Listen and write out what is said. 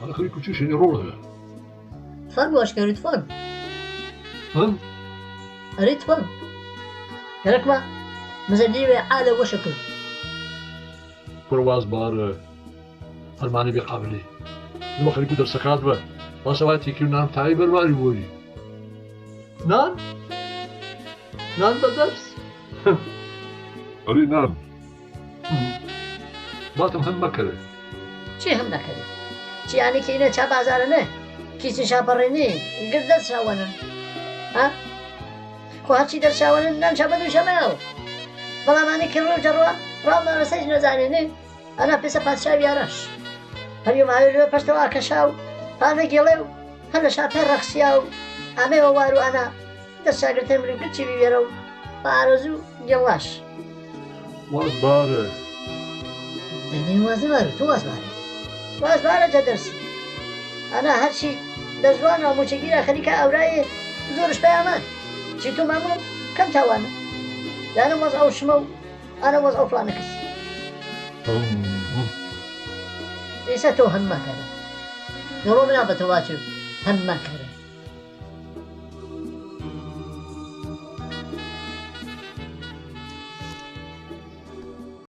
أنا خليك تشيشني روله. تفهم واش كان تفهم؟ هم؟ أريد تفهم. كلك ما مزدي عالة وشكل. برواز بار الماني بقابلي. لما خليك تدرس كاتبة. ما سويتي كيف نام تايبر ما يقولي. نام؟ نام بدرس؟ أري نام. ما تمهم مكره. چی هم نکردی؟ چی یعنی که اینه چه بازاره نه؟ کسی شاپرینی گردت شاونن. ها؟ خو هرچی در شاونن نم شابدو شماو. بلا مانی که رو جروا رام نرسیج نزانی نه. أنا بس پادشاه بیارش. هریوم هایلو پشتو آکشاو. هذا گلو. هلا شاپر رخصیاو. همه وارو أنا در شاگرد تمرین کچی بیارو. بارزو گلاش. واز باره. این وازی باره تو واز باره. واز باره جدرس. أنا هرشي دزوان أو مشجير خليك أوراي زورش بيامان. شيتو مامو كم توانا. لأنه وضعوا شمو أنا وضعوا فلانكس. ليس تو هم ما كان. نمو من أبى تواتر هم ما كان.